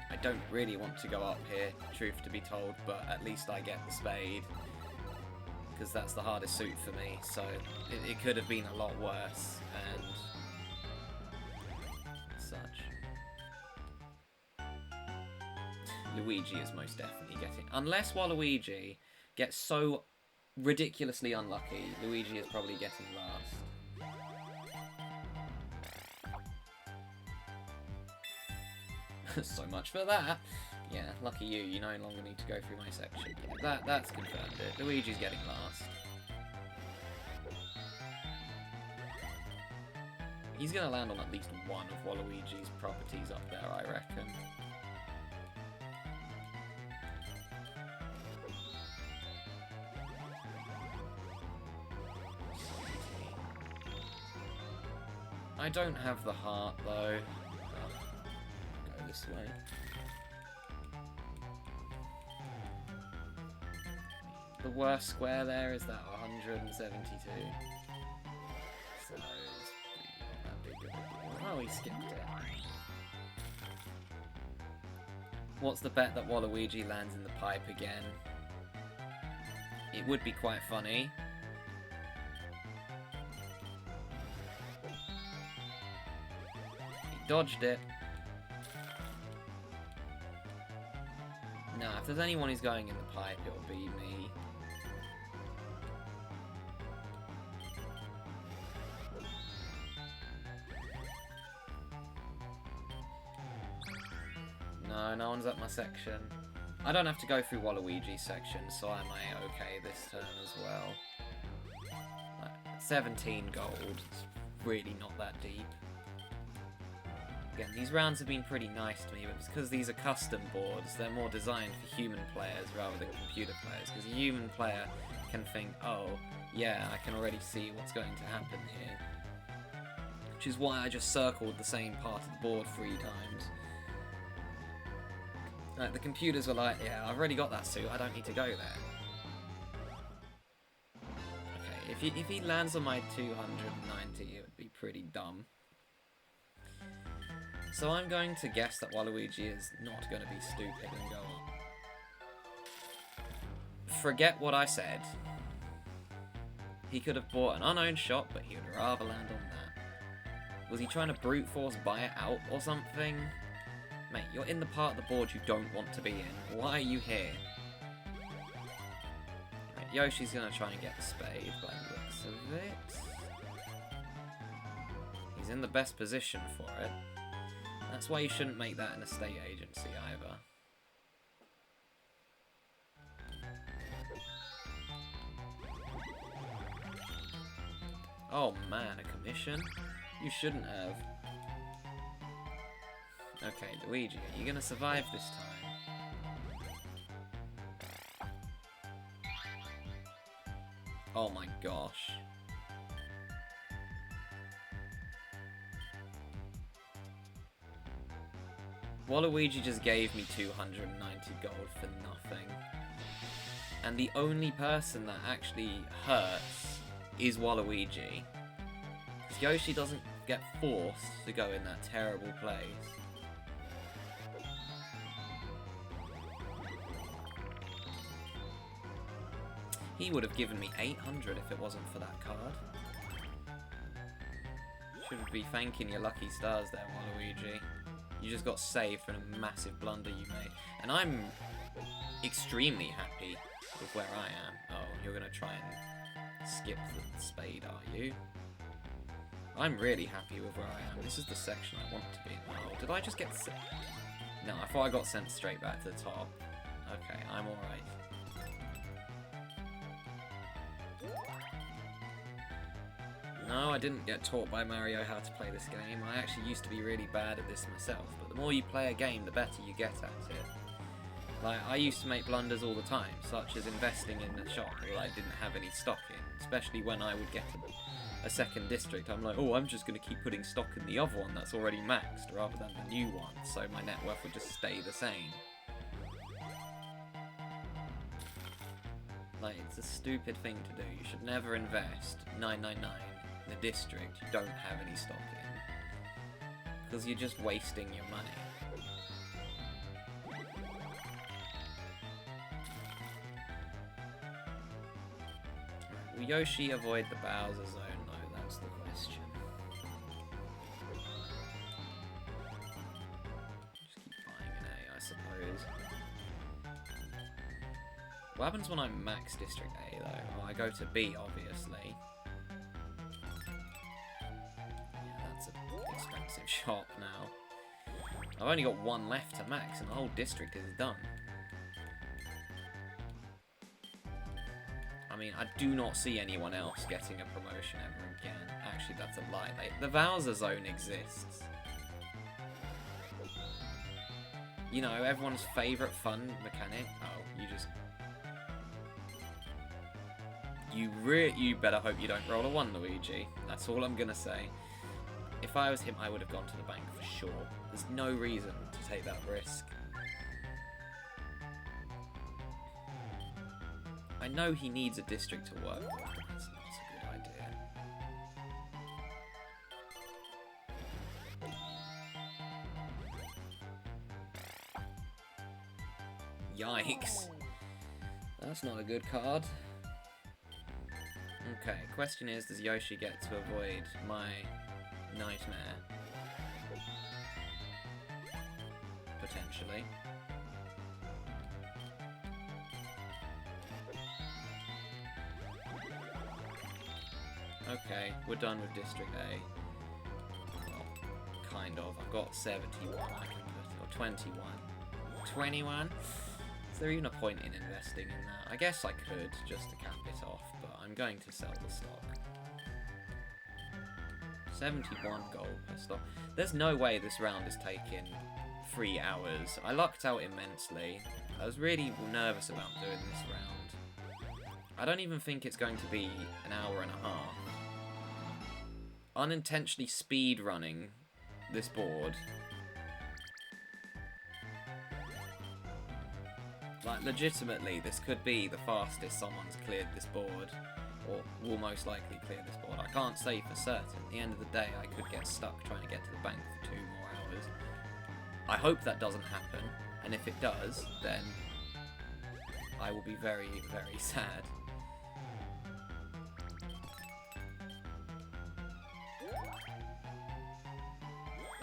I don't really want to go up here, truth to be told, but at least I get the spade, because that's the hardest suit for me, so it could have been a lot worse, and such. Luigi is most definitely getting... Unless Waluigi gets so ridiculously unlucky, Luigi is probably getting last. So much for that. Yeah, lucky you, you no longer need to go through my section. Yeah, that's confirmed it. Luigi's getting last. He's going to land on at least one of Waluigi's properties up there, I reckon. I don't have the heart, though. This way. The worst square there is that 172. So it's not that big of a deal. Oh, he skipped it. What's the bet that Waluigi lands in the pipe again? It would be quite funny. He dodged it. Nah, if there's anyone who's going in the pipe, it'll be me. No, no one's at my section. I don't have to go through Waluigi's section, so I'm A-okay this turn as well. Like, 17 gold. It's really not that deep. Again, these rounds have been pretty nice to me, but it's because these are custom boards. They're more designed for human players rather than computer players, because a human player can think, oh, yeah, I can already see what's going to happen here. Which is why I just circled the same part of the board 3 times. Like, the computers were like, yeah, I've already got that suit, I don't need to go there. Okay, if he lands on my 290, it would be pretty dumb. So I'm going to guess that Waluigi is not going to be stupid and go up. Forget what I said. He could have bought an unowned shot, but he would rather land on that. Was he trying to brute force buy it out or something? Mate, you're in the part of the board you don't want to be in. Why are you here? Right, Yoshi's going to try and get the spade by the looks of it. He's in the best position for it. That's why you shouldn't make that an estate agency either. Oh man, a commission? You shouldn't have. Okay, Luigi, are you gonna survive this time? Oh my gosh. Waluigi just gave me 290 gold for nothing. And the only person that actually hurts is Waluigi. Because Yoshi doesn't get forced to go in that terrible place. He would have given me 800 if it wasn't for that card. Should be thanking your lucky stars there, Waluigi. You just got saved from a massive blunder you made. And I'm extremely happy with where I am. Oh, you're gonna try and skip the spade, are you? I'm really happy with where I am. This is the section I want to be in. Oh, did I just get... No, I thought I got sent straight back to the top. Okay, I'm alright. No, I didn't get taught by Mario how to play this game. I actually used to be really bad at this myself, but the more you play a game, the better you get at it. Like, I used to make blunders all the time, such as investing in a shop that I didn't have any stock in, especially when I would get a second district. I'm like, oh, I'm just going to keep putting stock in the other one that's already maxed, rather than the new one, so my net worth would just stay the same. Like, it's a stupid thing to do. You should never invest 999 in a district you don't have any stock in, because you're just wasting your money. Will Yoshi avoid the Bowser zone? No, that's the question. Just keep buying an A, I suppose. What happens when I max District A, though? Well, I go to B, obviously. Yeah, that's an expensive shop now. I've only got one left to max, and the whole district is done. I mean, I do not see anyone else getting a promotion ever again. Actually, that's a lie. The Bowser zone exists. You know, everyone's favourite fun mechanic. Oh, you just... You better hope you don't roll a 1, Luigi. That's all I'm gonna say. If I was him, I would have gone to the bank for sure. There's no reason to take that risk. I know he needs a district to work with, but that's not a good idea. Yikes. That's not a good card. Okay, question is, does Yoshi get to avoid my nightmare? Potentially. Okay, we're done with District A. Well, kind of. I've got 71 I can put, or 21. 21? Is there even a point in investing in that? I guess I could, just to cap it off, but I'm going to sell the stock. 71 gold per stock. There's no way this round is taking 3 hours. I lucked out immensely. I was really nervous about doing this round. I don't even think it's going to be an hour and a half. Unintentionally speed running this board. Like, legitimately, this could be the fastest someone's cleared this board, or will most likely clear this board. I can't say for certain. At the end of the day, I could get stuck trying to get to the bank for 2 more hours. I hope that doesn't happen, and if it does, then I will be very, very sad.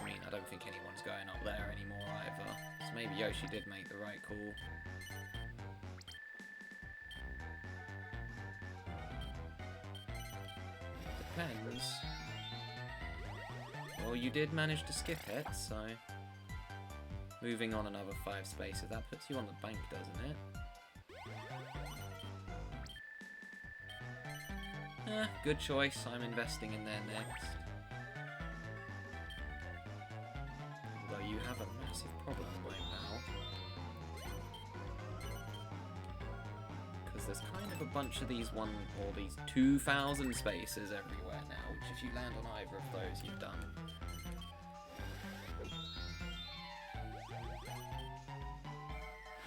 I mean, I don't think anyone's going up there anymore either, so maybe Yoshi did make the right call. Depends. Well, you did manage to skip it, so... Moving on another 5 spaces, that puts you on the bank, doesn't it? Good choice, I'm investing in there next. Although you have a massive problem right now. Because there's kind of a bunch of these these 2,000 spaces everywhere now, which if you land on either of those, you've done.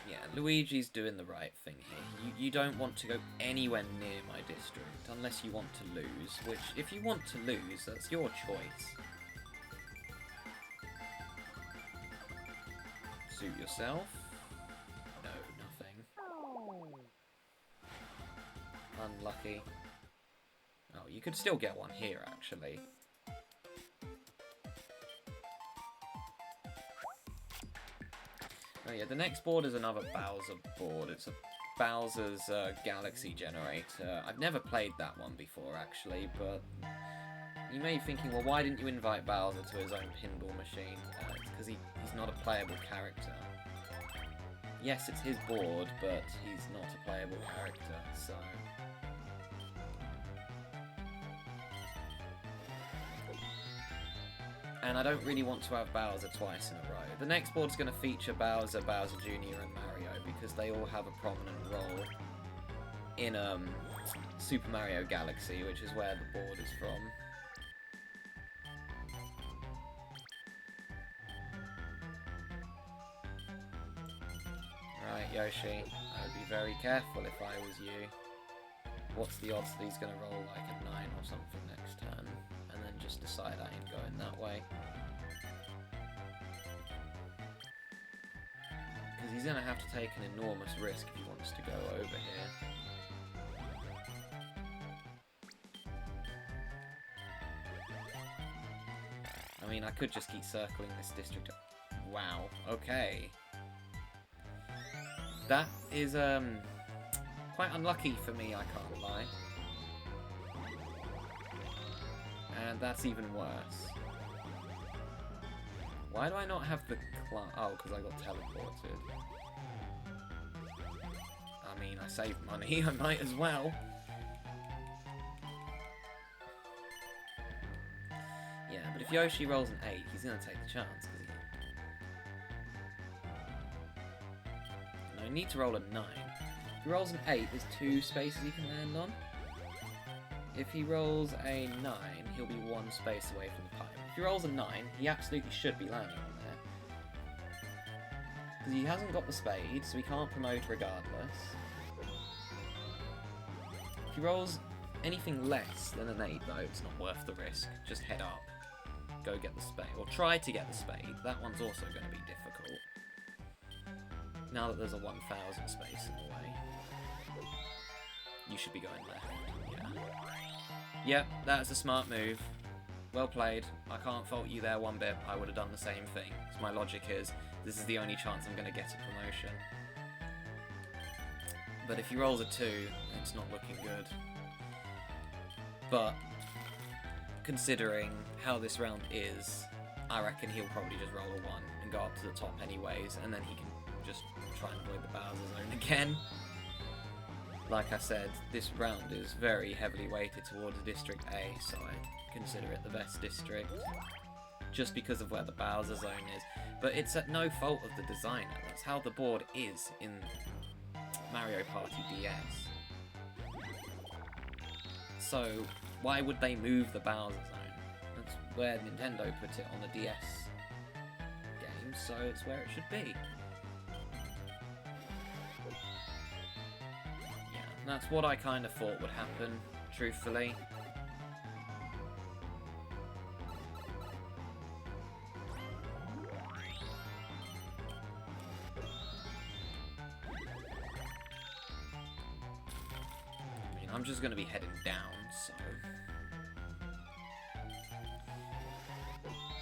Yeah, Luigi's doing the right thing here. You don't want to go anywhere near my district unless you want to lose, which, if you want to lose, that's your choice. Suit yourself? No, nothing. Unlucky. Oh, you could still get one here, actually. Oh yeah, the next board is another Bowser board. It's a Bowser's Galaxy Generator. I've never played that one before, actually, but you may be thinking, well, why didn't you invite Bowser to his own pinball machine? It's because he's not a playable character. Yes, it's his board, but he's not a playable character, so... And I don't really want to have Bowser twice in a row. The next board's going to feature Bowser, Bowser Jr. and Mario, because they all have a prominent role in Super Mario Galaxy, which is where the board is from. Right, Yoshi, I would be very careful if I was you. What's the odds that he's going to roll like a 9 or something next turn, and then just decide I ain't going that way? Because he's going to have to take an enormous risk if he wants to go over here. I mean, I could just keep circling this district. Wow, okay. That is, quite unlucky for me, I can't lie. And that's even worse. Why do I not have the oh, because I got teleported. I mean, I saved money, I might as well. Yeah, but if Yoshi rolls an 8, he's going to take the chance, because he... No, you need to roll a 9. If he rolls an 8, there's 2 spaces he can land on. If he rolls a 9, he'll be 1 space away from the pipe. If he rolls a 9, he absolutely should be landing on there. Because he hasn't got the spade, so he can't promote regardless. If he rolls anything less than an 8, though, it's not worth the risk. Just head up. Go get the spade. Or try to get the spade. That one's also going to be difficult. Now that there's a 1,000 space in the way. You should be going left. Yeah. Yep, that's a smart move. Well played. I can't fault you there one bit. I would have done the same thing. So my logic is, this is the only chance I'm going to get a promotion. But if he rolls a 2, it's not looking good. But, considering how this round is, I reckon he'll probably just roll a 1 and go up to the top anyways, and then he can just try and avoid the Bowser zone again. Like I said, this round is very heavily weighted towards District A, so I'd consider it the best district, just because of where the Bowser zone is. But it's at no fault of the designer. That's how the board is in Mario Party DS. So why would they move the Bowser zone? That's where Nintendo put it on the DS game, so it's where it should be. That's what I kind of thought would happen, truthfully. I mean, I'm just going to be heading down, so...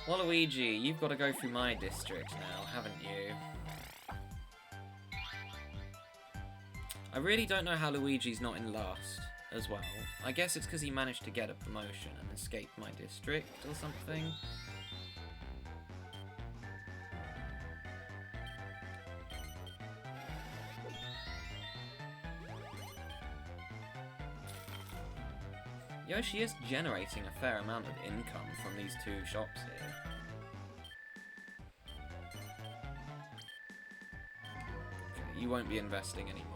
Waluigi, you've got to go through my district now, haven't you? I really don't know how Luigi's not in last as well. I guess it's because he managed to get a promotion and escaped my district or something. Yoshi is generating a fair amount of income from these 2 shops here. Okay, you won't be investing anymore.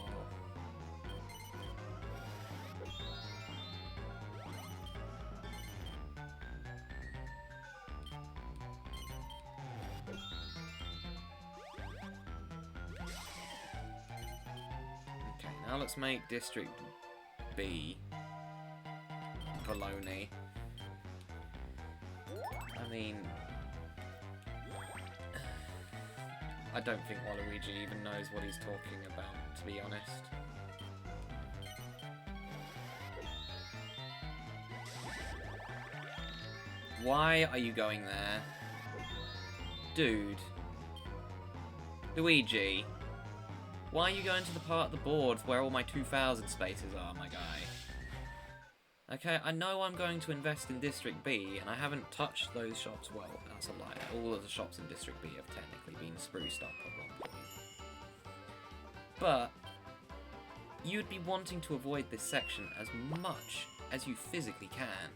Now let's make District B baloney. I mean, I don't think Waluigi even knows what he's talking about, to be honest. Why are you going there? Dude. Luigi, why are you going to the part of the board where all my 2,000 spaces are, my guy? Okay, I know I'm going to invest in District B, and I haven't touched those shops. Well, that's a lie. All of the shops in District B have technically been spruced up at one point. But you'd be wanting to avoid this section as much as you physically can.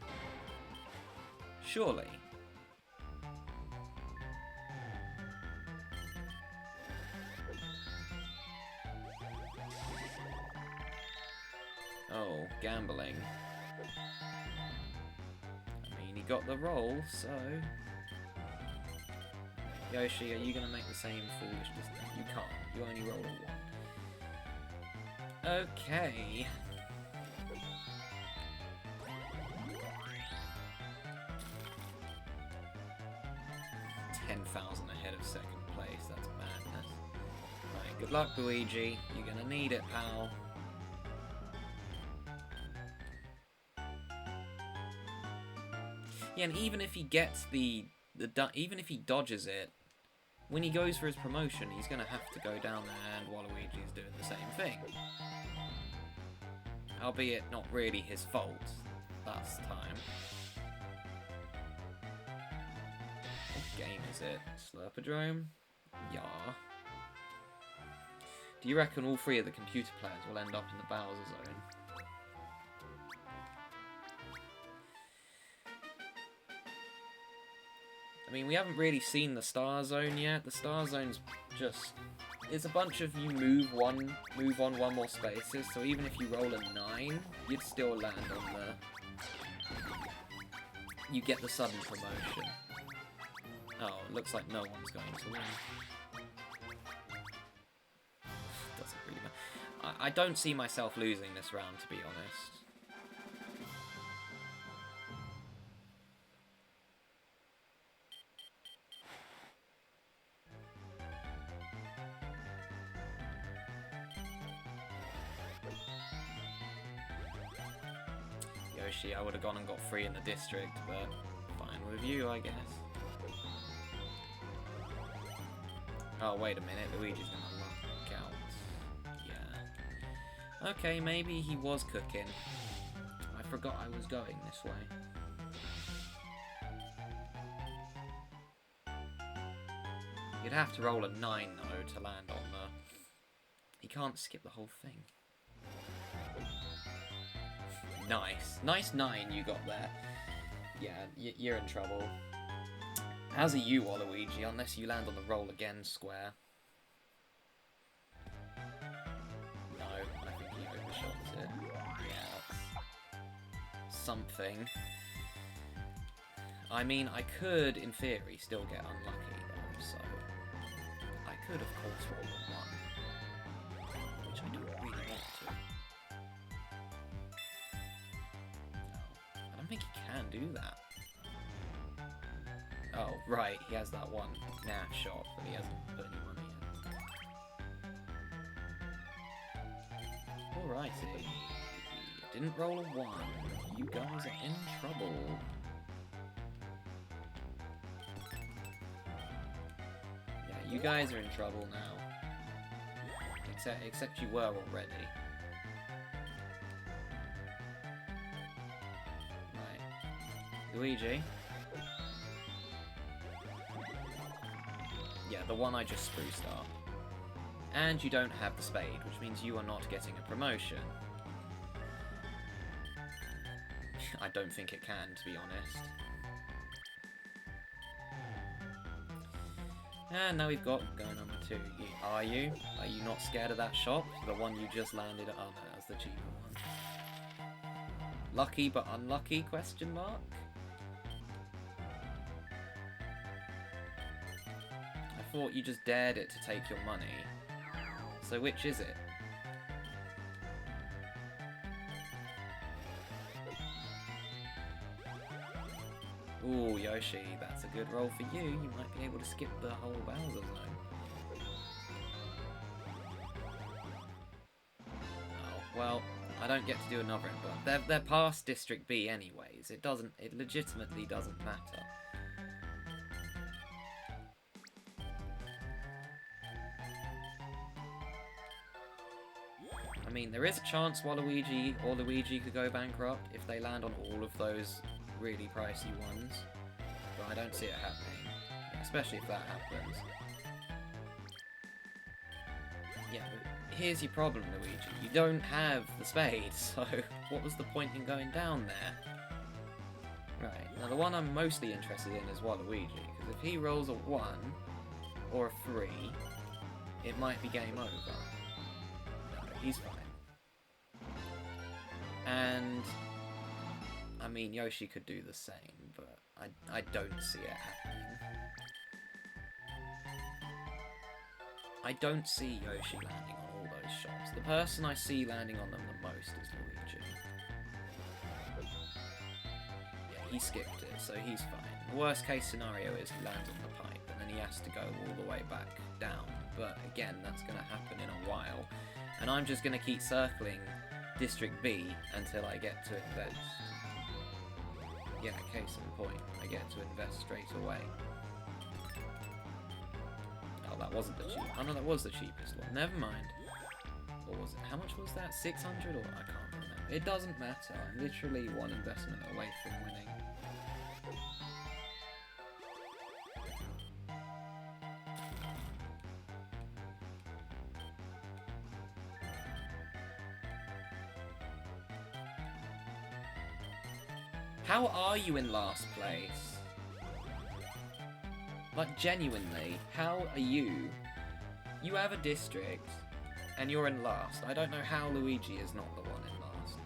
Surely. Oh, gambling. I mean, he got the roll, so... Yoshi, are you going to make the same foolish decision? You can't. You only roll a 1. Okay. $10,000 ahead of second place. That's madness. Right, good luck, Luigi. You're going to need it, pal. Yeah, and even if he gets even if he dodges it, when he goes for his promotion, he's going to have to go down there, and Waluigi's doing the same thing. Albeit not really his fault last time. What game is it? Slurpodrome? Yeah. Do you reckon all 3 of the computer players will end up in the Bowser Zone? I mean, we haven't really seen the Star Zone yet. The Star Zone's just... It's a bunch of you move on 1 more spaces, so even if you roll a 9, you'd still land on the... You get the sudden promotion. Oh, it looks like no one's going to win. Doesn't really matter. I don't see myself losing this round, to be honest. Yoshi, I would have gone and got 3 in the district, but fine with you, I guess. Oh, wait a minute, Luigi's gonna luck out. Yeah. Okay, maybe he was cooking. I forgot I was going this way. You'd have to roll a 9, though, to land on the... He can't skip the whole thing. Nice. Nice 9 you got there. Yeah, you're in trouble. As are you, Waluigi, unless you land on the roll again square. No, I think he overshot it. Yeah, that's something. I mean, I could, in theory, still get unlucky, though, so... I could, of course, roll a 1. Which I don't really want to. I don't think he can do that. Oh, right, he has that one NAF shot, but he hasn't put any money in. Alrighty. Didn't roll a 1. You guys are in trouble. Yeah, you guys are in trouble now. Except you were already. Right. Luigi. Yeah, the one I just spruced up. And you don't have the spade, which means you are not getting a promotion. I don't think it can, to be honest. And now we've got go number 2. Are you? Are you not scared of that shop? The one you just landed at? Oh no, that's the cheaper one. Lucky but unlucky, question mark? I thought you just dared it to take your money. So which is it? Ooh, Yoshi, that's a good roll for you. You might be able to skip the whole Bowser Zone. Oh, well, I don't get to do another input. They're past District B anyways. It legitimately doesn't matter. I mean, there is a chance Waluigi or Luigi could go bankrupt if they land on all of those really pricey ones. But I don't see it happening, especially if that happens. Yeah, but here's your problem, Luigi. You don't have the spade, so what was the point in going down there? Right, now the one I'm mostly interested in is Waluigi, because if he rolls a 1 or a 3, it might be game over. No, he's fine. And, I mean, Yoshi could do the same, but I don't see it happening. I don't see Yoshi landing on all those shots. The person I see landing on them the most is Luigi. Yeah, he skipped it, so he's fine. The worst case scenario is he lands on the pipe, and then he has to go all the way back down. But again, that's going to happen in a while. And I'm just going to keep circling District B until I get to invest. Yeah, case in point, I get to invest straight away. Oh, that wasn't the cheap. Oh no, that was the cheapest one. Never mind. Or was it? How much was that? 600 or I can't remember. It doesn't matter. I'm literally one investment away from winning. How are you in last place? Like, genuinely, how are you? You have a district, and you're in last. I don't know how Luigi is not the one in last.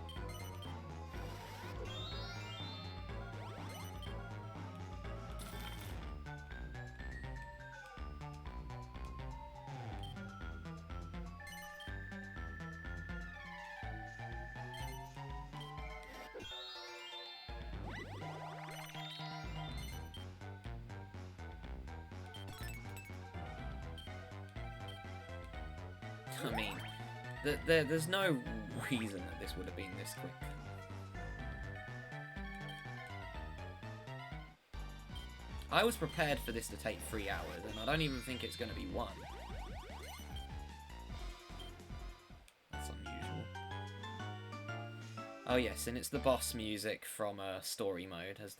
I mean, there's no reason that this would have been this quick. I was prepared for this to take 3 hours, and I don't even think it's going to be 1. That's unusual. Oh yes, and it's the boss music from story mode, as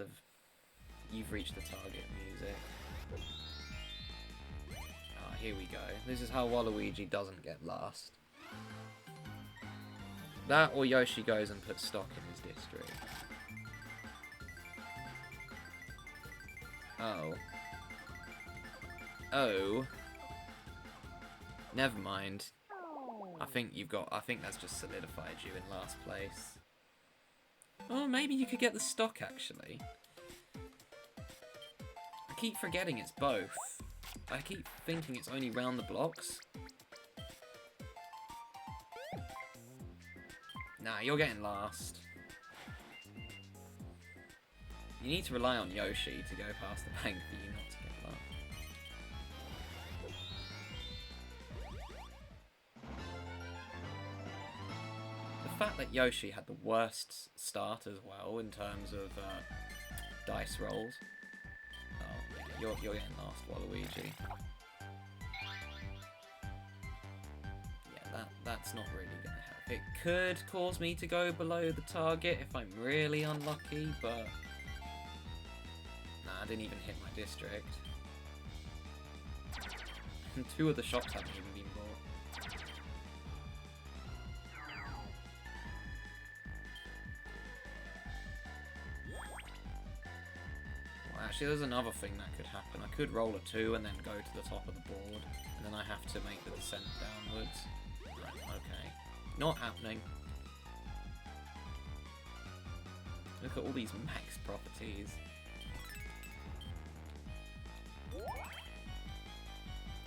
you've reached the target music. Here we go. This is how Waluigi doesn't get last. That or Yoshi goes and puts stock in his district. Oh. Oh. Never mind. I think that's just solidified you in last place. Oh, maybe you could get the stock actually. I keep forgetting it's both. I keep thinking it's only round the blocks. Nah, you're getting last. You need to rely on Yoshi to go past the bank for you not to get last. The fact that Yoshi had the worst start as well in terms of dice rolls. You're getting last, Waluigi. Yeah, that's not really going to help. It could cause me to go below the target if I'm really unlucky, but... Nah, I didn't even hit my district. 2 of the shots haven't even been bought. Actually, there's another thing that could happen. I could roll a 2 and then go to the top of the board, and then I have to make the descent downwards. Right, okay. Not happening. Look at all these max properties.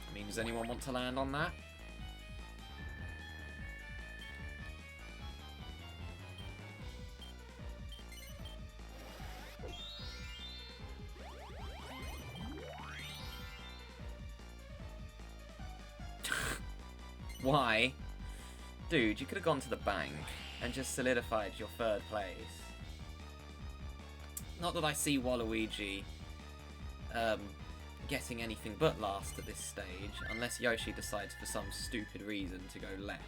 I mean, does anyone want to land on that? Why? Dude, you could have gone to the bank and just solidified your 3rd place. Not that I see Waluigi getting anything but last at this stage, unless Yoshi decides for some stupid reason to go left.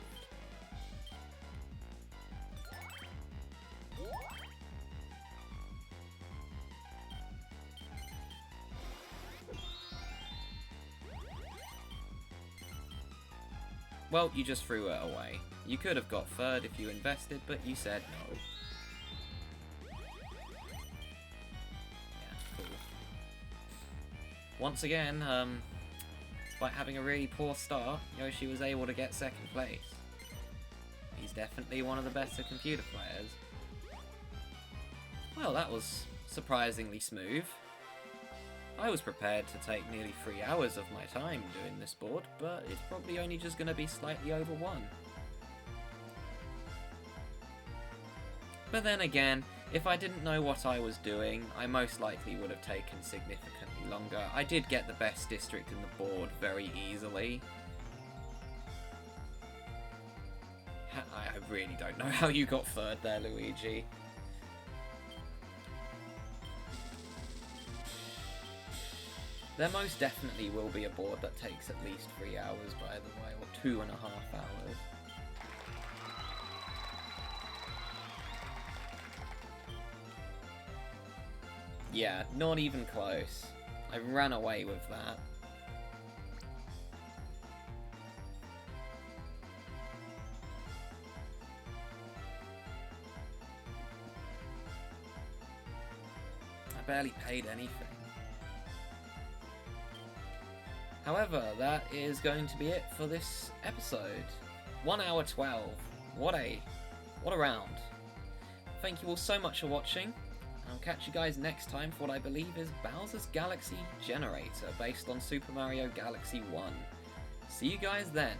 Well, you just threw it away. You could have got third if you invested, but you said no. Yeah, cool. Once again, despite having a really poor start, Yoshi was able to get second place. He's definitely one of the better computer players. Well, that was surprisingly smooth. I was prepared to take nearly 3 hours of my time doing this board, but it's probably only just going to be slightly over 1. But then again, if I didn't know what I was doing, I most likely would have taken significantly longer. I did get the best district in the board very easily. I really don't know how you got third there, Luigi. There most definitely will be a board that takes at least 3 hours, by the way, or 2.5 hours. Yeah, not even close. I ran away with that. I barely paid anything. However, that is going to be it for this episode. 1 hour 12. What a round. Thank you all so much for watching. I'll catch you guys next time for what I believe is Bowser's Galaxy Generator based on Super Mario Galaxy 1. See you guys then.